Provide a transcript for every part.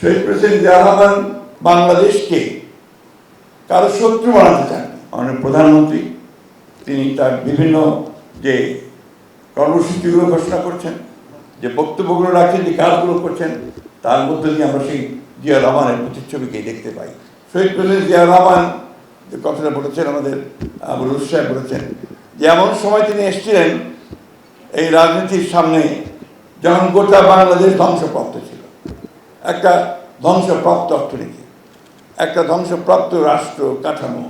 শহীদ president Ziaur Rahman বাংলাদেশকে কারো শত্রু বানাতে চান। মাননীয় প্রধানমন্ত্রী তিনি তার বিভিন্ন যে কর্মসূচিগুলো ঘোষণা করছেন, যে বক্তব্যগুলো রাখছেন, যে কাজগুলো করছেন, তার মধ্যে দিয়ে আমরা সেই জিয়াউর রহমানের প্রতিচ্ছবিকে দেখতে পাই। শহীদ প্রেসিডেন্ট জিয়াউর রহমান যে কথাটা বলেছেন, আমাদের আবুল সাহেব বলেছেন যে এমন সময় তিনি এসেছিলেন এই রাজনীতির সামনে যখন গোটা বাংলাদেশ ধ্বংসপ্রাপ্ত ছিল, একটা ধ্বংসপ্রাপ্ত অর্থনীতি, একটা ধ্বংসপ্রাপ্ত রাষ্ট্র কাঠামো,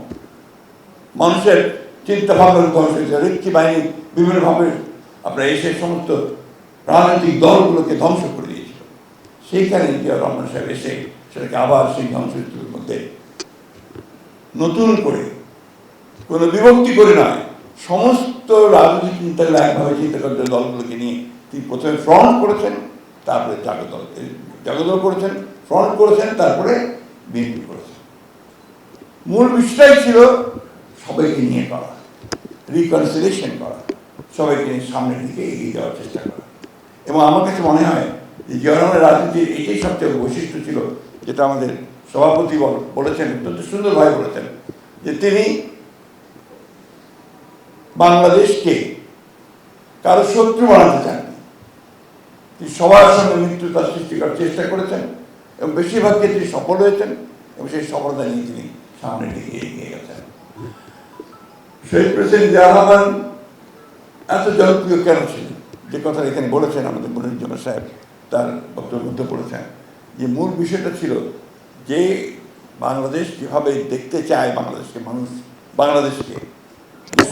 মানুষের চিন্তা ভাবনা ধ্বংস হয়েছে, রক্ষী বাহিনী বিভিন্নভাবে আপনার এসে সমস্ত রাজনৈতিক দলগুলোকে ধ্বংস করে দিয়েছিল। সেইখানে জিয়াউর রহমান সাহেব এসে সেটাকে আবার সেই ধ্বংসের মধ্যে নতুন করে কোনো বিভক্তি করে নয়, সমস্ত রাজনৈতিক চিন্তাগুলো একভাবে চিন্তা করতে দলগুলোকে নিয়ে তিনি প্রথমে ফ্রন্ট করেছেন, তারপরে জাগদল করেছেন, ফ্রন্ট করেছেন, তারপরে বিএনপি করেছেন। মূল বিষয়টাই ছিল সবাইকে নিয়ে করা, রিকনসিলিয়েশন করা, সবাইকে নিয়ে সামনের দিকে এগিয়ে যাওয়ার চেষ্টা করা। এবং আমার কাছে মনে হয় যে জিয়াউর রহমানের রাজনীতির এটাই সবচেয়ে বৈশিষ্ট্য ছিল, যেটা আমাদের সভাপতি বলেছেন, অত্যন্ত সুন্দরভাবে বলেছেন, যে তিনি বাংলাদেশকে কারো শত্রু বানাতে চাননি। তিনি সবার সঙ্গে মিত্রতা সৃষ্টি করার চেষ্টা করেছেন এবং বেশিরভাগ ক্ষেত্রে সফল হয়েছেন এবং সেই সফলতা নিয়ে তিনি সামনের দিকে এগিয়ে গেছেন। শহীদ প্রেসিডেন্ট জিয়াউর রহমান এত জনপ্রিয় কেন ছিলেন, যে কথা এখানে বলেছেন আমাদের মনিরুজ্জামান সাহেব তার বক্তব্যের মধ্যে বলেছেন, যে মূল বিষয়টা ছিল যে বাংলাদেশ যেভাবে দেখতে চায় বাংলাদেশকে মানুষ, বাংলাদেশকে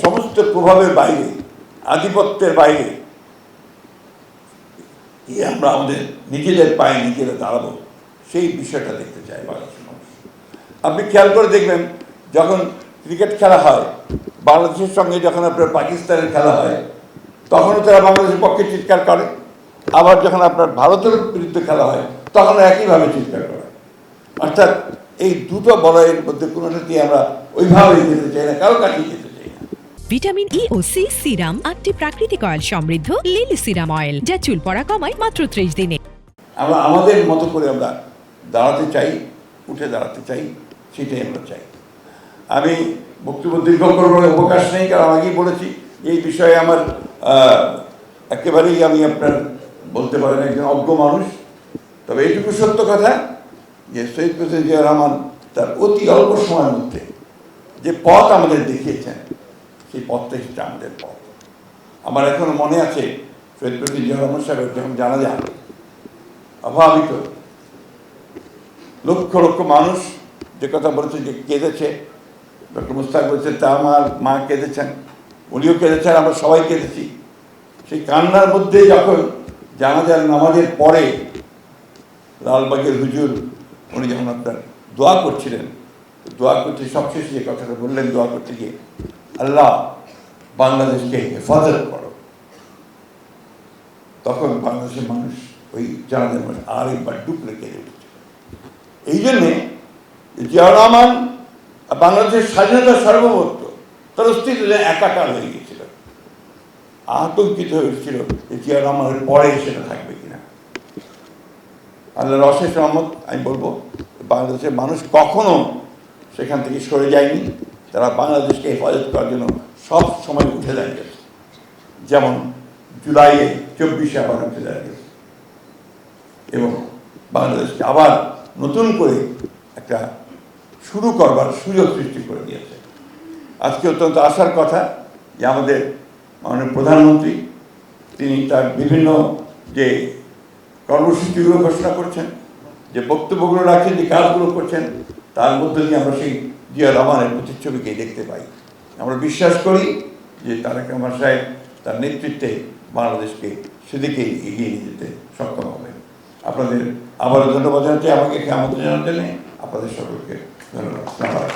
সমস্ত প্রভাবের বাইরে, আধিপত্যের বাইরে আমরা আমাদের নিজেদের পায়ে নিজেরা দাঁড়াবো, সেই বিষয়টা দেখতে চায় বাংলাদেশের মানুষ। আপনি খেয়াল করে দেখবেন, যখন ক্রিকেট খেলা হয় বাংলাদেশের সঙ্গে, যখন আপনার পাকিস্তানের খেলা হয় তখনও তারা বাংলাদেশের পক্ষে চিৎকার করে, আবার যখন আপনার ভারতের বিরুদ্ধে খেলা হয় তখন একইভাবে চিৎকার করে। অর্থাৎ এই দুটো বলয়ের মধ্যে কোনোটাতেই আমরা ওইভাবেই যেতে চাই না, কারো কাছেই যেতে চাই না। ভিটামিন ই ও সি সিরাম, একটি প্রাকৃতিক অয়েল সমৃদ্ধ লিলি সিরাম অয়েল, যা চুল পড়া কমায় মাত্র 30 দিনে। আমরা আমাদের মতো করে আমরা দাঁড়াতে চাই, উঠে দাঁড়াতে চাই, সেটাই আমরা চাই। আমি বক্তব্য দীর্ঘ করবার অবকাশ নেই, কারণ আগেই বলেছি এই বিষয়ে আমার একেবারেই আমি আপনার বলতে পারেন একজন অজ্ঞ মানুষ। তবে এইটুকু সত্য কথা যে শহীদ প্রেসিডেন্ট জিয়াউর রহমান তার অতি অল্প সময়ের মধ্যে যে পথ আমাদের দেখিয়েছেন, সেই পথটা সেটা আমাদের পথ। আমার এখনো মনে আছে শহীদ প্রেসিডেন্ট জিয়াউর রহমান সাহেবের যখন জানাজা অভাবিত, লক্ষ লক্ষ মানুষ যে কথা বলেছে, যে কেঁদেছে, ডক্টর মুস্তাক বলছেন তা আমার মা কেঁদেছেন, উনিও কেঁদেছেন, আমরা সবাই কেঁদেছি। সেই কান্নার মধ্যে যখন জানাজার নামাজের পরে লালবাগের হুজুর উনি যখন আপনার দোয়া করছিলেন, দোয়া করতে সবশেষে যে কথাটা বললেন, দোয়া করতে গিয়ে, আল্লাহ বাংলাদেশকে হেফাজত করো, তখন বাংলাদেশের মানুষ ওই জানাজার মানুষ আরেকবার ডুবলে কেঁদে উঠেছে। এই জন্যে জিয়াউর রহমান বাংলাদেশের স্বাধীনতার সার্বভৌমত্ব তার অস্তিত্ব একাকার হয়ে গিয়েছিল, আতঙ্কিত হয়েছিল যে জিয়াউর রহমানের পরে সেটা থাকবে কিনা। আল্লাহর অশেষ রহমত, আমি বলবো বাংলাদেশের মানুষ কখনো সেখান থেকে সরে যায়নি। তারা বাংলাদেশকে হেফাজত করার জন্য সব সময় উঠে দাঁড়িয়েছে, যেমন জুলাইয়ে 24 আবার উঠে দাঁড়িয়েছে এবং বাংলাদেশকে আবার নতুন করে একটা শুরু করবার সুযোগ সৃষ্টি করে দিয়েছে। আজকে অত্যন্ত আশার কথা যে আমাদের মাননীয় প্রধানমন্ত্রী তিনি তার বিভিন্ন যে কর্মসূচিগুলো ঘোষণা করছেন, যে বক্তব্যগুলো রাখছেন, যে কাজগুলো করছেন, তার মধ্যে দিয়ে আমরা সেই জিয়াউর রহমানের প্রতিচ্ছবিকে দেখতে পাই। আমরা বিশ্বাস করি যে তারেক রহমান সাহেব তার নেতৃত্বে বাংলাদেশকে সেদিকেই এগিয়ে নিয়ে যেতে সক্ষম হবে। আপনাদের আবারও ধন্যবাদ জানাচ্ছি, আমাকে আমন্ত্রণ জানার জন্য আপনাদের সকলকে ধন্যবাদ।